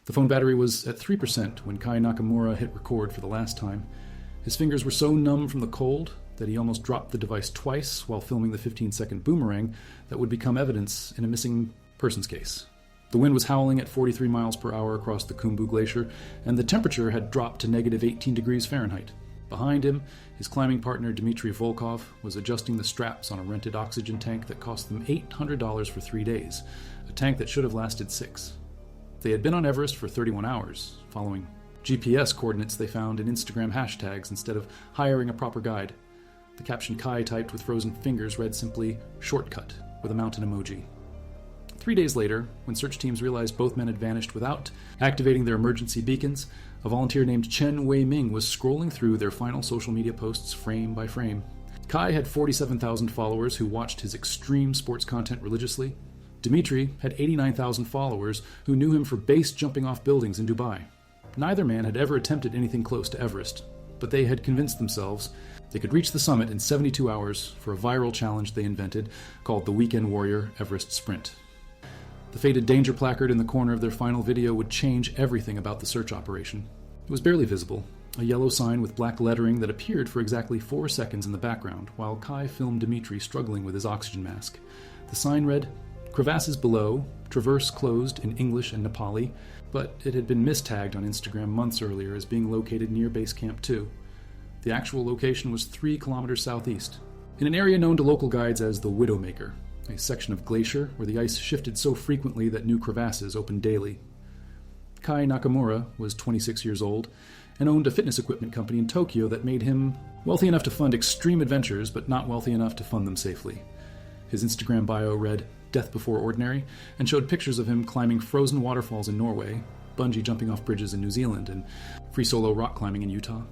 The phone battery was at 3% when Kai Nakamura hit record for the last time. His fingers were so numb from the cold that he almost dropped the device twice while filming the 15-second boomerang that would become evidence in a missing persons case. The wind was howling at 43 miles per hour across the Khumbu Glacier, and the temperature had dropped to negative 18 degrees Fahrenheit. Behind him, his climbing partner Dmitry Volkov was adjusting the straps on a rented oxygen tank that cost them $800 for 3 days, a tank that should have lasted 6. They had been on Everest for 31 hours, following GPS coordinates they found in Instagram hashtags instead of hiring a proper guide. The caption Kai typed with frozen fingers read simply, "shortcut," with a mountain emoji. 3 days later, when search teams realized both men had vanished without activating their emergency beacons, a volunteer named Chen Wei-ming was scrolling through their final social media posts frame by frame. Kai had 47,000 followers who watched his extreme sports content religiously. Dmitry had 89,000 followers who knew him for base jumping off buildings in Dubai. Neither man had ever attempted anything close to Everest, but they had convinced themselves they could reach the summit in 72 hours for a viral challenge they invented called the Weekend Warrior Everest Sprint. The faded danger placard in the corner of their final video would change everything about the search operation. It was barely visible, a yellow sign with black lettering that appeared for exactly 4 seconds in the background, while Kai filmed Dmitry struggling with his oxygen mask. The sign read, "Crevasses Below, traverse closed" in English and Nepali, but it had been mistagged on Instagram months earlier as being located near Base Camp 2. The actual location was 3 kilometers southeast, in an area known to local guides as the Widowmaker, a section of glacier where the ice shifted so frequently that new crevasses opened daily. Kai Nakamura was 26 years old and owned a fitness equipment company in Tokyo that made him wealthy enough to fund extreme adventures, but not wealthy enough to fund them safely. His Instagram bio read, "Death Before Ordinary," and showed pictures of him climbing frozen waterfalls in Norway, bungee jumping off bridges in New Zealand, and free solo rock climbing in Utah.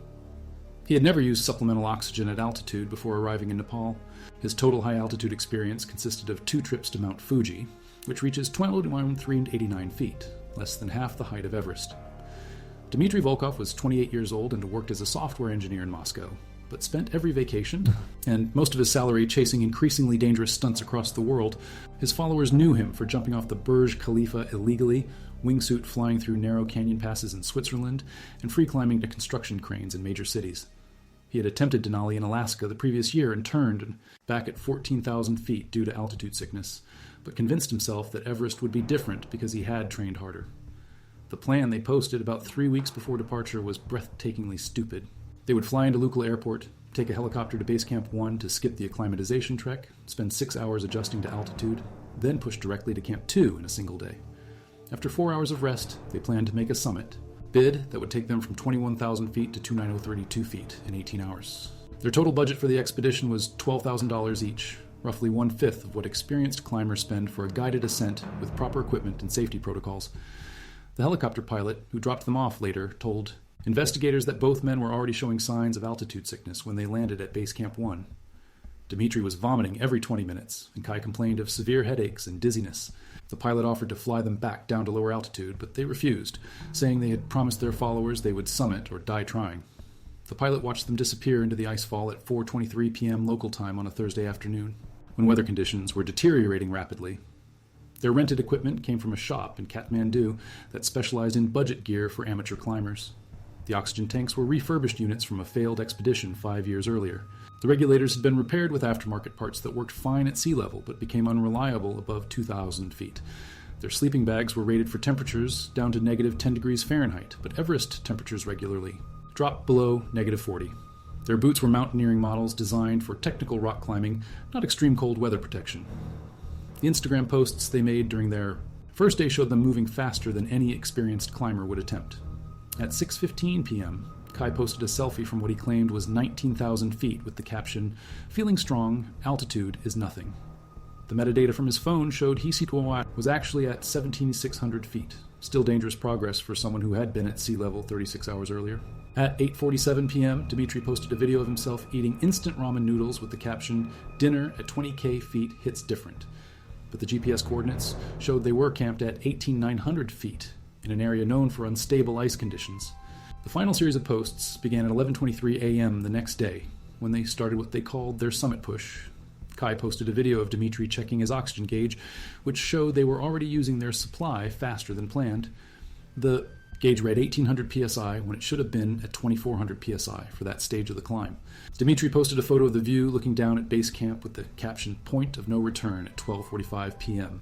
He had never used supplemental oxygen at altitude before arriving in Nepal. His total high-altitude experience consisted of 2 trips to Mount Fuji, which reaches 21,389 feet, less than half the height of Everest. Dmitry Volkov was 28 years old and worked as a software engineer in Moscow, but spent every vacation, and most of his salary chasing increasingly dangerous stunts across the world. His followers knew him for jumping off the Burj Khalifa illegally, wingsuit flying through narrow canyon passes in Switzerland, and free climbing to construction cranes in major cities. He had attempted Denali in Alaska the previous year and turned back at 14,000 feet due to altitude sickness, but convinced himself that Everest would be different because he had trained harder. The plan they posted about 3 weeks before departure was breathtakingly stupid. They would fly into Lukla Airport, take a helicopter to Base Camp 1 to skip the acclimatization trek, spend 6 hours adjusting to altitude, then push directly to Camp 2 in a single day. After 4 hours of rest, they planned to make a summit bid that would take them from 21,000 feet to 29032 feet in 18 hours. Their total budget for the expedition was $12,000 each, roughly 1/5 of what experienced climbers spend for a guided ascent with proper equipment and safety protocols. The helicopter pilot, who dropped them off later, told investigators that both men were already showing signs of altitude sickness when they landed at Base Camp 1. Dmitry was vomiting every 20 minutes, and Kai complained of severe headaches and dizziness. The pilot offered to fly them back down to lower altitude, but they refused, saying they had promised their followers they would summit or die trying. The pilot watched them disappear into the icefall at 4:23 p.m. local time on a Thursday afternoon, when weather conditions were deteriorating rapidly. Their rented equipment came from a shop in Kathmandu that specialized in budget gear for amateur climbers. The oxygen tanks were refurbished units from a failed expedition 5 years earlier. The regulators had been repaired with aftermarket parts that worked fine at sea level but became unreliable above 2,000 feet. Their sleeping bags were rated for temperatures down to negative 10 degrees Fahrenheit, but Everest temperatures regularly dropped below negative 40. Their boots were mountaineering models designed for technical rock climbing, not extreme cold weather protection. The Instagram posts they made during their first day showed them moving faster than any experienced climber would attempt. At 6:15 p.m., Kai posted a selfie from what he claimed was 19,000 feet with the caption, "Feeling strong, altitude is nothing." The metadata from his phone showed Hisitwa was actually at 1,700 feet, still dangerous progress for someone who had been at sea level 36 hours earlier. At 8:47 p.m., Dmitry posted a video of himself eating instant ramen noodles with the caption, "Dinner at 20k feet hits different." But the GPS coordinates showed they were camped at 18,900 feet in an area known for unstable ice conditions. The final series of posts began at 11:23 a.m. the next day, when they started what they called their summit push. Kai posted a video of Dmitry checking his oxygen gauge, which showed they were already using their supply faster than planned. The gauge read 1800 psi when it should have been at 2400 psi for that stage of the climb. Dmitry posted a photo of the view looking down at base camp with the caption, "Point of no return" at 12:45 p.m.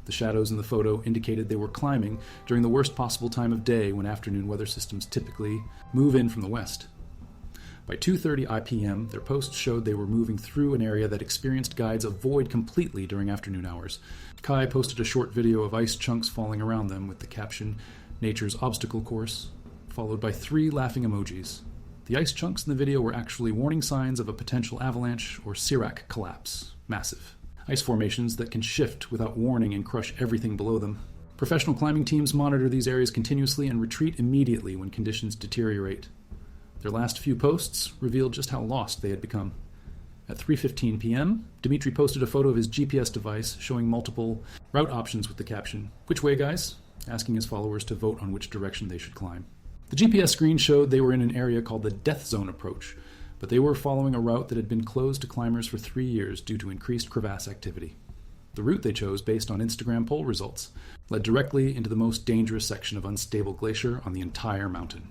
The shadows in the photo indicated they were climbing during the worst possible time of day when afternoon weather systems typically move in from the west. By 2:30 p.m., their post showed they were moving through an area that experienced guides avoid completely during afternoon hours. Kai posted a short video of ice chunks falling around them with the caption, "Nature's obstacle course," followed by 3 laughing emojis. The ice chunks in the video were actually warning signs of a potential avalanche or Sirac collapse. Massive. Ice formations that can shift without warning and crush everything below them. Professional climbing teams monitor these areas continuously and retreat immediately when conditions deteriorate. Their last few posts revealed just how lost they had become. At 3:15 p.m., Dmitry posted a photo of his GPS device showing multiple route options with the caption, "Which way, guys?" asking his followers to vote on which direction they should climb. The GPS screen showed they were in an area called the Death Zone Approach, but they were following a route that had been closed to climbers for 3 years due to increased crevasse activity. The route they chose, based on Instagram poll results, led directly into the most dangerous section of unstable glacier on the entire mountain.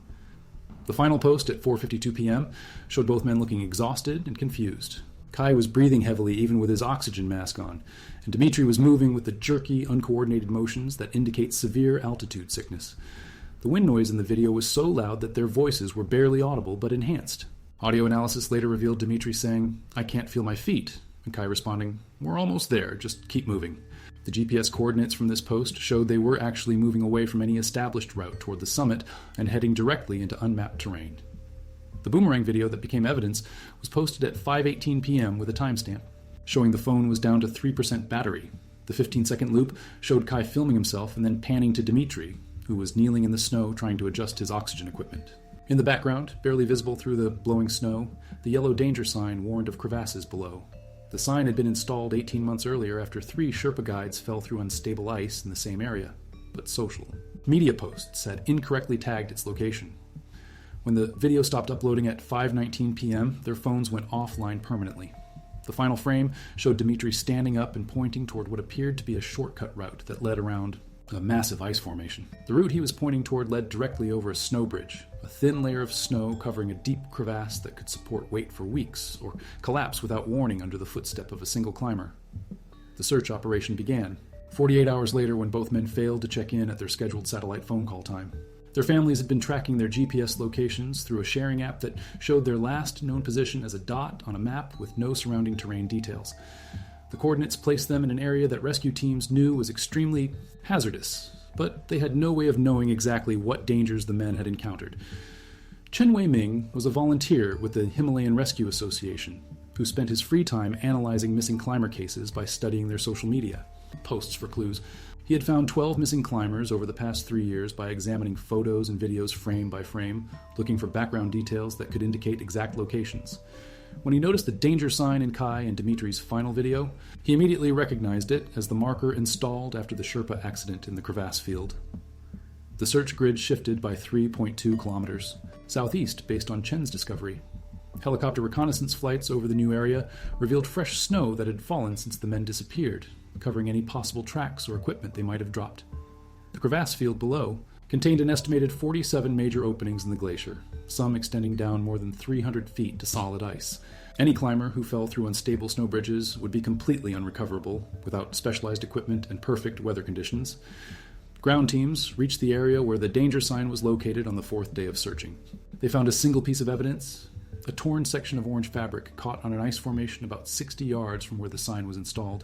The final post at 4:52 p.m. showed both men looking exhausted and confused. Kai was breathing heavily even with his oxygen mask on, and Dmitry was moving with the jerky, uncoordinated motions that indicate severe altitude sickness. The wind noise in the video was so loud that their voices were barely audible but enhanced. Audio analysis later revealed Dmitry saying, "I can't feel my feet," and Kai responding, "We're almost there, just keep moving." The GPS coordinates from this post showed they were actually moving away from any established route toward the summit and heading directly into unmapped terrain. The Boomerang video that became evidence was posted at 5:18 p.m. with a timestamp, showing the phone was down to 3% battery. The 15-second loop showed Kai filming himself and then panning to Dmitry, who was kneeling in the snow trying to adjust his oxygen equipment. In the background, barely visible through the blowing snow, the yellow danger sign warned of crevasses below. The sign had been installed 18 months earlier after 3 Sherpa guides fell through unstable ice in the same area, but social. Media posts had incorrectly tagged its location. When the video stopped uploading at 5:19 p.m., their phones went offline permanently. The final frame showed Dmitry standing up and pointing toward what appeared to be a shortcut route that led around a massive ice formation. The route he was pointing toward led directly over a snow bridge, a thin layer of snow covering a deep crevasse that could support weight for weeks, or collapse without warning under the footstep of a single climber. The search operation began, 48 hours later when both men failed to check in at their scheduled satellite phone call time. Their families had been tracking their GPS locations through a sharing app that showed their last known position as a dot on a map with no surrounding terrain details. The coordinates placed them in an area that rescue teams knew was extremely hazardous, but they had no way of knowing exactly what dangers the men had encountered. Chen Wei-ming was a volunteer with the Himalayan Rescue Association, who spent his free time analyzing missing climber cases by studying their social media posts for clues. He had found 12 missing climbers over the past 3 years by examining photos and videos frame by frame, looking for background details that could indicate exact locations. When he noticed the danger sign in Kai and Dmitry's final video, he immediately recognized it as the marker installed after the Sherpa accident in the crevasse field. The search grid shifted by 3.2 kilometers southeast based on Chen's discovery. Helicopter reconnaissance flights over the new area revealed fresh snow that had fallen since the men disappeared, covering any possible tracks or equipment they might have dropped. The crevasse field below contained an estimated 47 major openings in the glacier, some extending down more than 300 feet to solid ice. Any climber who fell through unstable snow bridges would be completely unrecoverable without specialized equipment and perfect weather conditions. Ground teams reached the area where the danger sign was located on the 4th day of searching. They found a single piece of evidence, a torn section of orange fabric caught on an ice formation about 60 yards from where the sign was installed.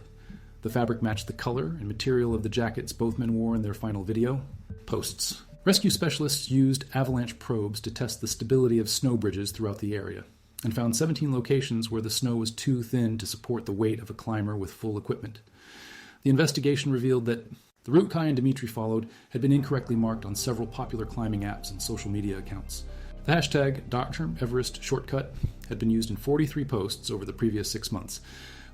The fabric matched the color and material of the jackets both men wore in their final video. Posts. Rescue specialists used avalanche probes to test the stability of snow bridges throughout the area, and found 17 locations where the snow was too thin to support the weight of a climber with full equipment. The investigation revealed that the route Kai and Dmitry followed had been incorrectly marked on several popular climbing apps and social media accounts. The hashtag Dr. Everest shortcut had been used in 43 posts over the previous 6 months,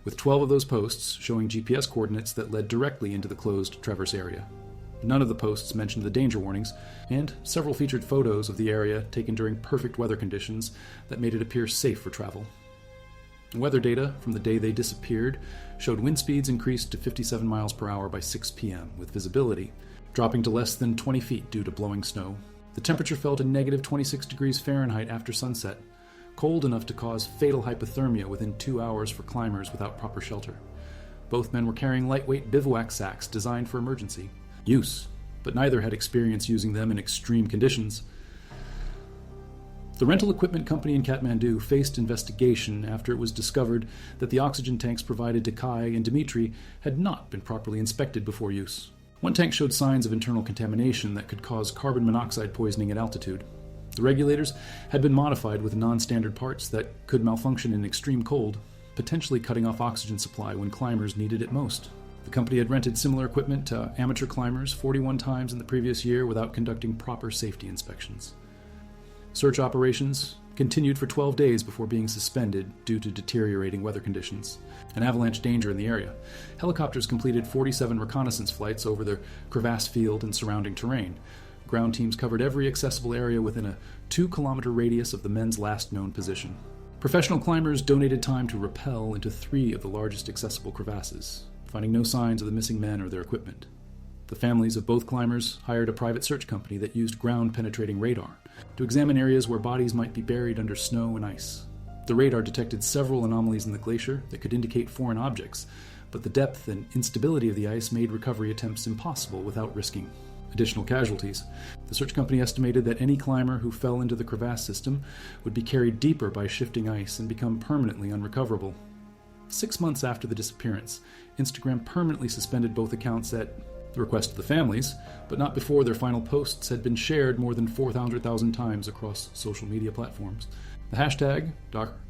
with 12 of those posts showing GPS coordinates that led directly into the closed traverse area. None of the posts mentioned the danger warnings, and several featured photos of the area taken during perfect weather conditions that made it appear safe for travel. Weather data from the day they disappeared showed wind speeds increased to 57 miles per hour by 6 p.m., with visibility dropping to less than 20 feet due to blowing snow. The temperature fell to negative 26 degrees Fahrenheit after sunset, cold enough to cause fatal hypothermia within 2 hours for climbers without proper shelter. Both men were carrying lightweight bivouac sacks designed for emergency use, but neither had experience using them in extreme conditions. The rental equipment company in Kathmandu faced investigation after it was discovered that the oxygen tanks provided to Kai and Dmitry had not been properly inspected before use. One tank showed signs of internal contamination that could cause carbon monoxide poisoning at altitude. The regulators had been modified with non-standard parts that could malfunction in extreme cold, potentially cutting off oxygen supply when climbers needed it most. The company had rented similar equipment to amateur climbers 41 times in the previous year without conducting proper safety inspections. Search operations continued for 12 days before being suspended due to deteriorating weather conditions and avalanche danger in the area. Helicopters completed 47 reconnaissance flights over the crevasse field and surrounding terrain. Ground teams covered every accessible area within a 2-kilometer radius of the men's last known position. Professional climbers donated time to rappel into 3 of the largest accessible crevasses, finding no signs of the missing men or their equipment. The families of both climbers hired a private search company that used ground-penetrating radar to examine areas where bodies might be buried under snow and ice. The radar detected several anomalies in the glacier that could indicate foreign objects, but the depth and instability of the ice made recovery attempts impossible without risking additional casualties. The search company estimated that any climber who fell into the crevasse system would be carried deeper by shifting ice and become permanently unrecoverable. 6 months after the disappearance, Instagram permanently suspended both accounts at the request of the families, but not before their final posts had been shared more than 400,000 times across social media platforms. The hashtag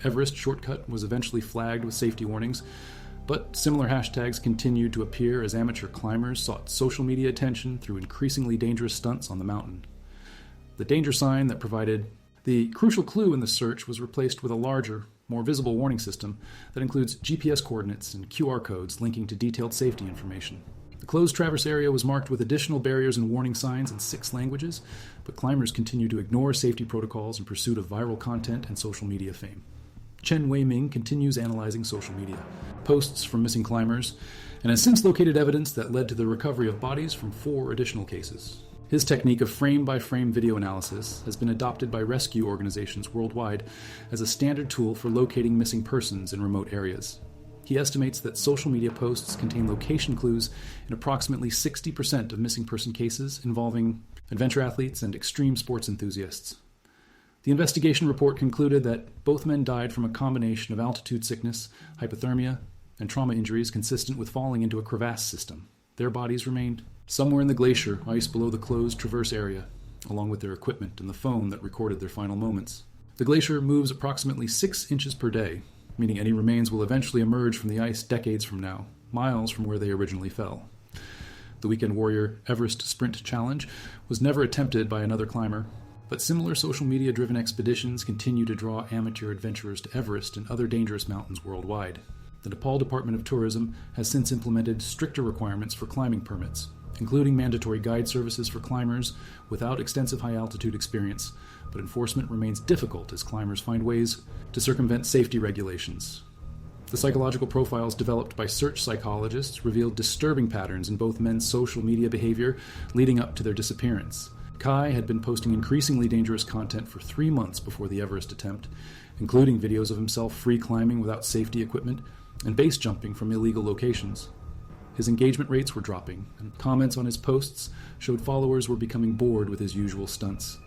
#Everest shortcut was eventually flagged with safety warnings, but similar hashtags continued to appear as amateur climbers sought social media attention through increasingly dangerous stunts on the mountain. The danger sign that provided the crucial clue in the search was replaced with a larger, more visible warning system that includes GPS coordinates and QR codes linking to detailed safety information. The closed traverse area was marked with additional barriers and warning signs in 6 languages, but climbers continued to ignore safety protocols in pursuit of viral content and social media fame. Chen Wei-ming continues analyzing social media, posts from missing climbers, and has since located evidence that led to the recovery of bodies from 4 additional cases. His technique of frame-by-frame video analysis has been adopted by rescue organizations worldwide as a standard tool for locating missing persons in remote areas. He estimates that social media posts contain location clues in approximately 60% of missing person cases involving adventure athletes and extreme sports enthusiasts. The investigation report concluded that both men died from a combination of altitude sickness, hypothermia, and trauma injuries consistent with falling into a crevasse system. Their bodies remained somewhere in the glacier, ice below the closed traverse area, along with their equipment and the phone that recorded their final moments. The glacier moves approximately 6 inches per day, meaning any remains will eventually emerge from the ice decades from now, miles from where they originally fell. The Weekend Warrior Everest Sprint Challenge was never attempted by another climber, but similar social media-driven expeditions continue to draw amateur adventurers to Everest and other dangerous mountains worldwide. The Nepal Department of Tourism has since implemented stricter requirements for climbing permits, including mandatory guide services for climbers without extensive high-altitude experience, but enforcement remains difficult as climbers find ways to circumvent safety regulations. The psychological profiles developed by search psychologists revealed disturbing patterns in both men's social media behavior leading up to their disappearance. Kai had been posting increasingly dangerous content for 3 months before the Everest attempt, including videos of himself free climbing without safety equipment and base jumping from illegal locations. His engagement rates were dropping, and comments on his posts showed followers were becoming bored with his usual stunts.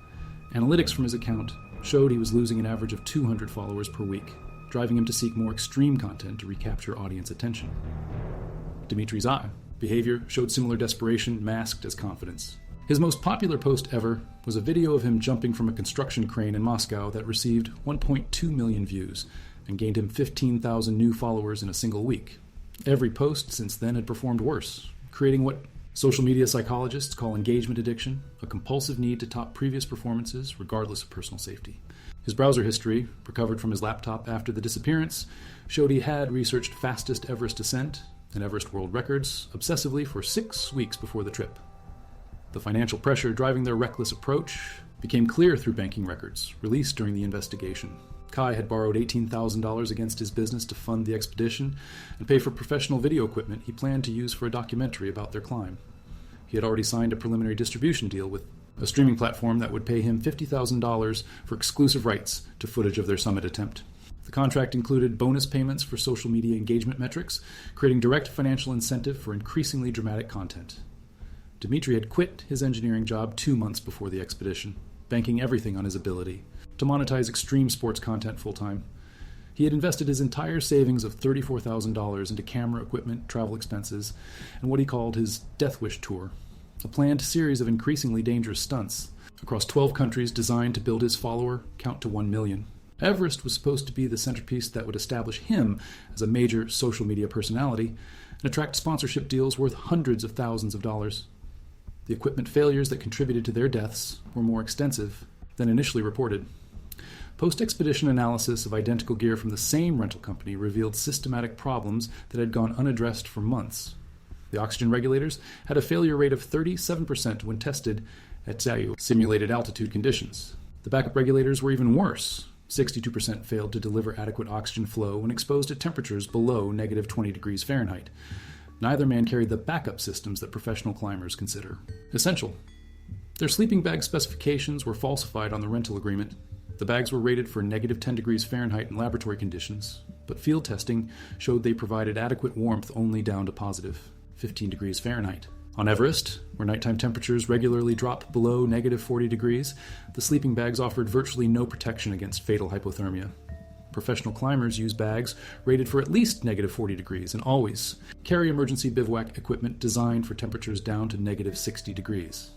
Analytics from his account showed he was losing an average of 200 followers per week, driving him to seek more extreme content to recapture audience attention. Dmitry's behavior showed similar desperation masked as confidence. His most popular post ever was a video of him jumping from a construction crane in Moscow that received 1.2 million views and gained him 15,000 new followers in a single week. Every post since then had performed worse, creating what social media psychologists call engagement addiction, a compulsive need to top previous performances regardless of personal safety. His browser history, recovered from his laptop after the disappearance, showed he had researched fastest Everest ascent and Everest world records obsessively for 6 weeks before the trip. The financial pressure driving their reckless approach became clear through banking records released during the investigation. Kai had borrowed $18,000 against his business to fund the expedition and pay for professional video equipment he planned to use for a documentary about their climb. He had already signed a preliminary distribution deal with a streaming platform that would pay him $50,000 for exclusive rights to footage of their summit attempt. The contract included bonus payments for social media engagement metrics, creating direct financial incentive for increasingly dramatic content. Dmitry had quit his engineering job 2 months before the expedition, banking everything on his ability to monetize extreme sports content full-time. He had invested his entire savings of $34,000 into camera equipment, travel expenses, and what he called his Death Wish Tour, a planned series of increasingly dangerous stunts across 12 countries designed to build his follower count to 1 million. Everest was supposed to be the centerpiece that would establish him as a major social media personality and attract sponsorship deals worth hundreds of thousands of dollars. The equipment failures that contributed to their deaths were more extensive than initially reported. Post-expedition analysis of identical gear from the same rental company revealed systematic problems that had gone unaddressed for months. The oxygen regulators had a failure rate of 37% when tested at simulated altitude conditions. The backup regulators were even worse. 62% failed to deliver adequate oxygen flow when exposed at temperatures below negative 20 degrees Fahrenheit. Neither man carried the backup systems that professional climbers consider essential. Their sleeping bag specifications were falsified on the rental agreement. The bags were rated for negative 10 degrees Fahrenheit in laboratory conditions, but field testing showed they provided adequate warmth only down to positive 15 degrees Fahrenheit. On Everest, where nighttime temperatures regularly drop below negative 40 degrees, the sleeping bags offered virtually no protection against fatal hypothermia. Professional climbers use bags rated for at least negative 40 degrees and always carry emergency bivouac equipment designed for temperatures down to negative 60 degrees.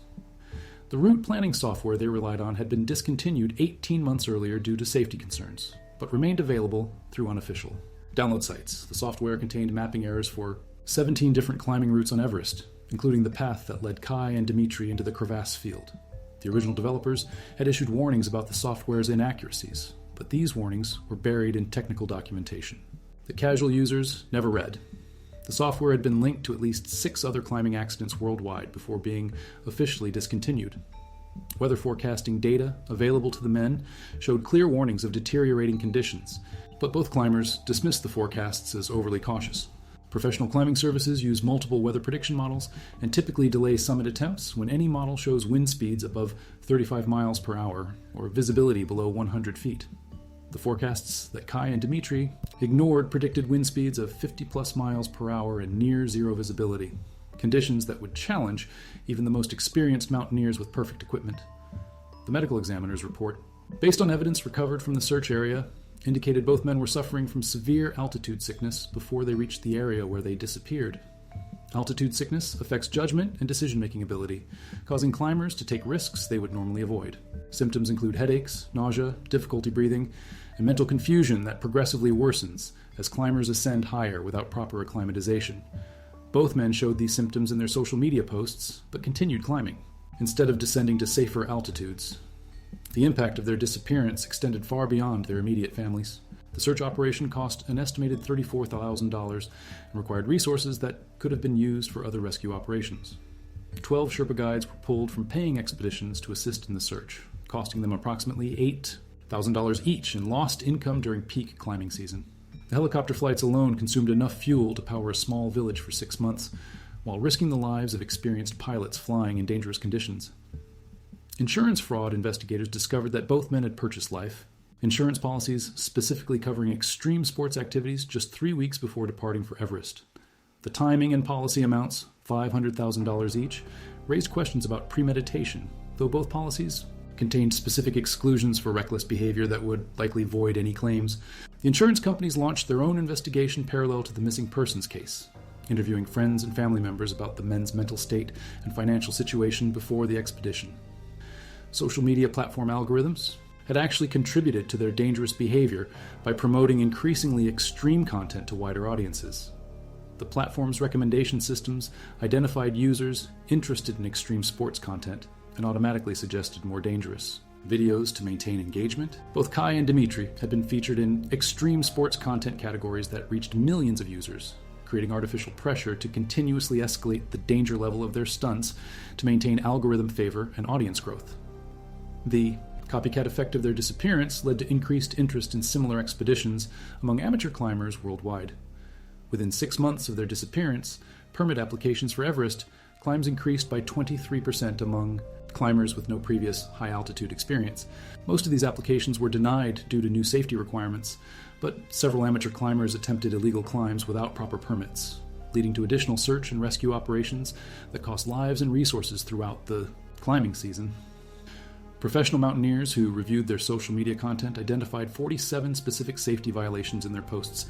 The route planning software they relied on had been discontinued 18 months earlier due to safety concerns, but remained available through unofficial download sites. The software contained mapping errors for 17 different climbing routes on Everest, including the path that led Kai and Dmitry into the crevasse field. The original developers had issued warnings about the software's inaccuracies, but these warnings were buried in technical documentation that casual users never read. The software had been linked to at least 6 other climbing accidents worldwide before being officially discontinued. Weather forecasting data available to the men showed clear warnings of deteriorating conditions, but both climbers dismissed the forecasts as overly cautious. Professional climbing services use multiple weather prediction models and typically delay summit attempts when any model shows wind speeds above 35 miles per hour or visibility below 100 feet. The forecasts that Kai and Dmitry ignored predicted wind speeds of 50-plus miles per hour and near-zero visibility, conditions that would challenge even the most experienced mountaineers with perfect equipment. The medical examiner's report, based on evidence recovered from the search area, indicated both men were suffering from severe altitude sickness before they reached the area where they disappeared. Altitude sickness affects judgment and decision-making ability, causing climbers to take risks they would normally avoid. Symptoms include headaches, nausea, difficulty breathing, and mental confusion that progressively worsens as climbers ascend higher without proper acclimatization. Both men showed these symptoms in their social media posts, but continued climbing, instead of descending to safer altitudes. The impact of their disappearance extended far beyond their immediate families. The search operation cost an estimated $34,000 and required resources that could have been used for other rescue operations. 12 Sherpa guides were pulled from paying expeditions to assist in the search, costing them approximately $8,000 each in lost income during peak climbing season. The helicopter flights alone consumed enough fuel to power a small village for 6 months, while risking the lives of experienced pilots flying in dangerous conditions. Insurance fraud investigators discovered that both men had purchased life insurance policies specifically covering extreme sports activities just 3 weeks before departing for Everest. The timing and policy amounts, $500,000 each, raised questions about premeditation, though both policies contained specific exclusions for reckless behavior that would likely void any claims. The insurance companies launched their own investigation parallel to the missing persons case, interviewing friends and family members about the men's mental state and financial situation before the expedition. Social media platform algorithms had actually contributed to their dangerous behavior by promoting increasingly extreme content to wider audiences. The platform's recommendation systems identified users interested in extreme sports content and automatically suggested more dangerous videos to maintain engagement. Both Kai and Dmitry had been featured in extreme sports content categories that reached millions of users, creating artificial pressure to continuously escalate the danger level of their stunts to maintain algorithm favor and audience growth. The copycat effect of their disappearance led to increased interest in similar expeditions among amateur climbers worldwide. Within 6 months of their disappearance, permit applications for Everest climbs increased by 23% among climbers with no previous high-altitude experience. Most of these applications were denied due to new safety requirements, but several amateur climbers attempted illegal climbs without proper permits, leading to additional search and rescue operations that cost lives and resources throughout the climbing season. Professional mountaineers who reviewed their social media content identified 47 specific safety violations in their posts,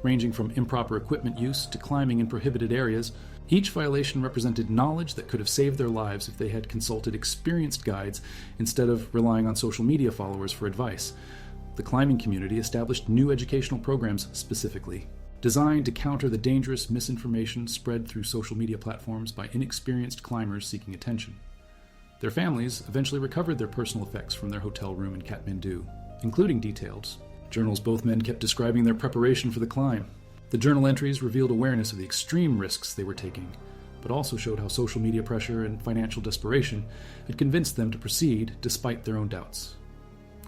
ranging from improper equipment use to climbing in prohibited areas. Each violation represented knowledge that could have saved their lives if they had consulted experienced guides instead of relying on social media followers for advice. The climbing community established new educational programs specifically, designed to counter the dangerous misinformation spread through social media platforms by inexperienced climbers seeking attention. Their families eventually recovered their personal effects from their hotel room in Kathmandu, including details. Journals both men kept describing their preparation for the climb. The journal entries revealed awareness of the extreme risks they were taking, but also showed how social media pressure and financial desperation had convinced them to proceed despite their own doubts.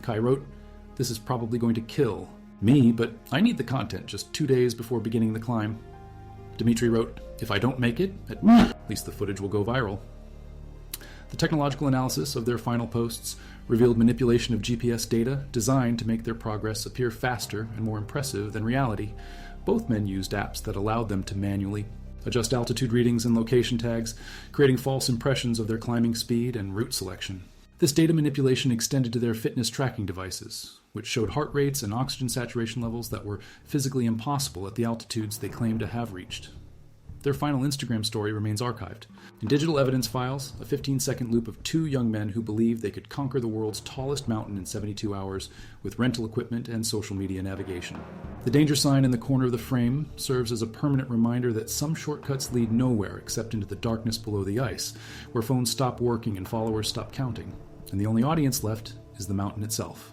Kai wrote, "This is probably going to kill me, but I need the content just 2 days before beginning the climb." Dmitry wrote, "If I don't make it, at least the footage will go viral." The technological analysis of their final posts revealed manipulation of GPS data designed to make their progress appear faster and more impressive than reality. Both men used apps that allowed them to manually adjust altitude readings and location tags, creating false impressions of their climbing speed and route selection. This data manipulation extended to their fitness tracking devices, which showed heart rates and oxygen saturation levels that were physically impossible at the altitudes they claimed to have reached. Their final Instagram story remains archived. In digital evidence files, a 15-second loop of two young men who believed they could conquer the world's tallest mountain in 72 hours with rental equipment and social media navigation. The danger sign in the corner of the frame serves as a permanent reminder that some shortcuts lead nowhere except into the darkness below the ice, where phones stop working and followers stop counting, and the only audience left is the mountain itself.